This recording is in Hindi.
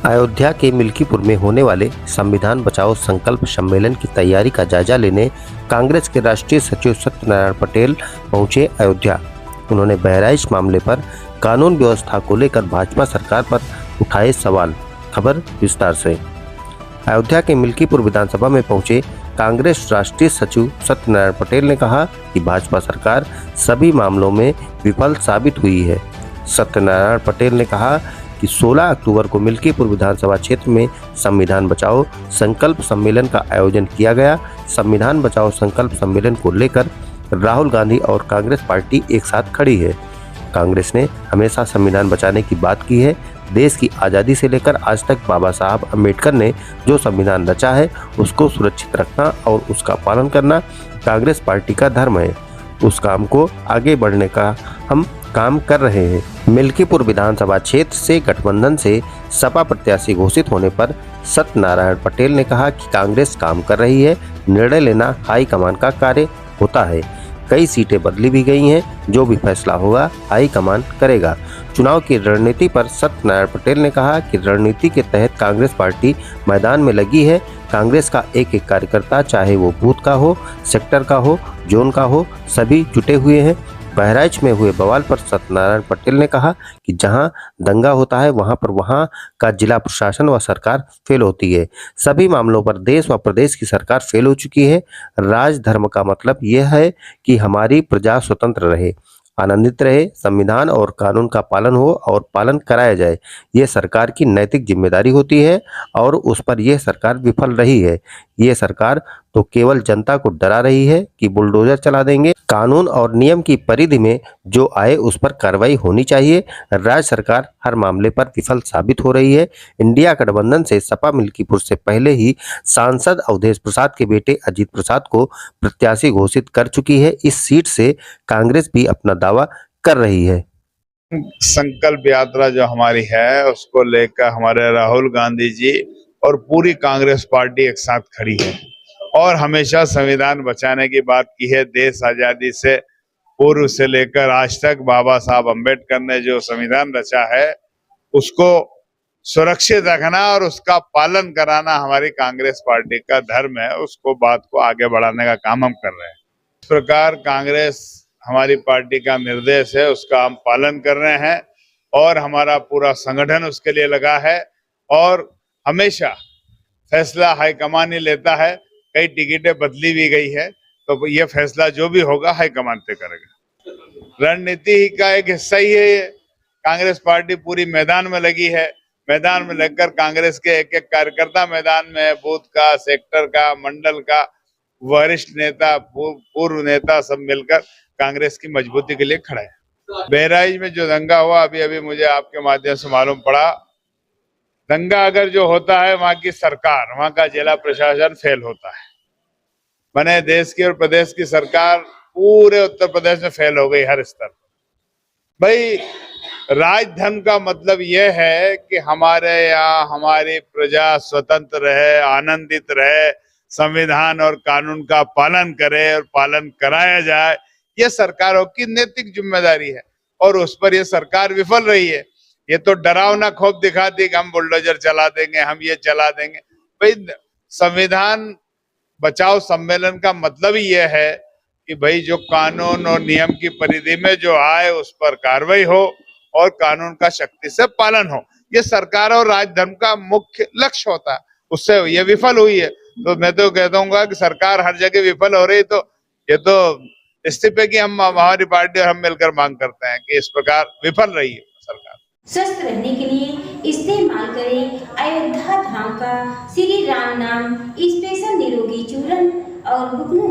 अयोध्या के मिल्कीपुर में होने वाले संविधान बचाओ संकल्प सम्मेलन की तैयारी का जायजा लेने कांग्रेस के राष्ट्रीय सचिव सत्यनारायण पटेल पहुंचे अयोध्या। उन्होंने बहराइच मामले पर कानून व्यवस्था को लेकर भाजपा सरकार पर उठाए सवाल। खबर विस्तार से। अयोध्या के मिल्कीपुर विधानसभा में पहुंचे कांग्रेस राष्ट्रीय सचिव सत्यनारायण पटेल ने कहा कि भाजपा सरकार सभी मामलों में विफल साबित हुई है। सत्यनारायण पटेल ने कहा कि 16 अक्टूबर को मिल्कीपुर विधानसभा क्षेत्र में संविधान बचाओ संकल्प सम्मेलन का आयोजन किया गया। संविधान बचाओ संकल्प सम्मेलन को लेकर राहुल गांधी और कांग्रेस पार्टी एक साथ खड़ी है। कांग्रेस ने हमेशा संविधान बचाने की बात की है। देश की आज़ादी से लेकर आज तक बाबा साहब अम्बेडकर ने जो संविधान रचा है उसको सुरक्षित रखना और उसका पालन करना कांग्रेस पार्टी का धर्म है। उस काम को आगे बढ़ने का हम काम कर रहे हैं। मिल्कीपुर विधानसभा क्षेत्र से गठबंधन से सपा प्रत्याशी घोषित होने पर सत्यनारायण पटेल ने कहा कि कांग्रेस काम कर रही है। निर्णय लेना हाईकमान का कार्य होता है। कई सीटें बदली भी गई हैं। जो भी फैसला होगा हाईकमान करेगा। चुनाव की रणनीति पर सत्यनारायण पटेल ने कहा कि रणनीति के तहत कांग्रेस पार्टी मैदान में लगी है। कांग्रेस का एक एक कार्यकर्ता, चाहे वो बूथ का हो, सेक्टर का हो, जोन का हो, सभी जुटे हुए हैं। बहराइच में हुए बवाल पर सत्यनारायण पटेल ने कहा कि जहां दंगा होता है वहां का जिला प्रशासन व सरकार फेल होती है। सभी मामलों पर देश व प्रदेश की सरकार फेल हो चुकी है। राज धर्म का मतलब यह है कि हमारी प्रजा स्वतंत्र रहे, आनंदित रहे, संविधान और कानून का पालन हो और पालन कराया जाए। ये सरकार की नैतिक जिम्मेदारी होती है और उस पर यह सरकार विफल रही है। ये सरकार तो केवल जनता को डरा रही है कि बुलडोजर चला देंगे। कानून और नियम की परिधि में जो आए उस पर कार्रवाई होनी चाहिए। राज्य सरकार हर मामले पर विफल साबित हो रही है। इंडिया गठबंधन से सपा मिल्कीपुर से पहले ही सांसद अवधेश प्रसाद के बेटे अजीत प्रसाद को प्रत्याशी घोषित कर चुकी है। इस सीट से कांग्रेस भी अपना दावा कर रही है। संकल्प यात्रा जो हमारी है उसको लेकर हमारे राहुल गांधी जी और पूरी कांग्रेस पार्टी एक साथ खड़ी है और हमेशा संविधान बचाने की बात की है। देश आजादी से पूर्व से लेकर आज तक बाबा साहब अम्बेडकर ने जो संविधान रचा है उसको सुरक्षित रखना और उसका पालन कराना हमारी कांग्रेस पार्टी का धर्म है। उसको बात को आगे बढ़ाने का काम हम कर रहे हैं। इस प्रकार कांग्रेस हमारी पार्टी का निर्देश है, उसका हम पालन कर रहे हैं और हमारा पूरा संगठन उसके लिए लगा है और हमेशा फैसला हाईकमान ही लेता है। कई टिकटें बदली भी गई है तो ये फैसला जो भी होगा हाईकमान तय करेगा। रणनीति ही का एक हिस्सा ही है ये। कांग्रेस पार्टी पूरी मैदान में लगी है। मैदान में लगकर कांग्रेस के एक एक कार्यकर्ता मैदान में है। बूथ का, सेक्टर का, मंडल का, वरिष्ठ नेता, पूर्व नेता सब मिलकर कांग्रेस की मजबूती के लिए खड़ा है। बहराइच में जो दंगा हुआ अभी मुझे आपके माध्यम से मालूम पड़ा। दंगा अगर जो होता है वहां की सरकार, वहां का जिला प्रशासन फेल होता है। मैंने देश की और प्रदेश की सरकार पूरे उत्तर प्रदेश में फेल हो गई हर स्तर पर। भाई राजधर्म का मतलब यह है कि हमारे यहाँ हमारी प्रजा स्वतंत्र रहे, आनंदित रहे, संविधान और कानून का पालन करे और पालन कराया जाए। ये सरकारों की नैतिक जिम्मेदारी है और उस पर यह सरकार विफल रही है। ये तो डरावना खौफ दिखाती कि हम बुलडोजर चला देंगे, हम ये चला देंगे। भाई संविधान बचाओ सम्मेलन का मतलब ही यह है कि भाई जो कानून और नियम की परिधि में जो आए उस पर कार्रवाई हो और कानून का शक्ति से पालन हो। ये सरकार और राजधर्म का मुख्य लक्ष्य होता है। उससे ये विफल हुई है तो मैं तो कहता हूँ कि सरकार हर जगह विफल हो रही तो ये तो इस्तीफे की हम हमारी पार्टी और हम मिलकर मांग करते हैं कि इस प्रकार विफल रही है सरकार। स्वस्थ रहने के लिए इस्तेमाल करें अयोध्या धाम का श्री राम नाम स्पेशल निरोगी चूर्ण और गुगनू।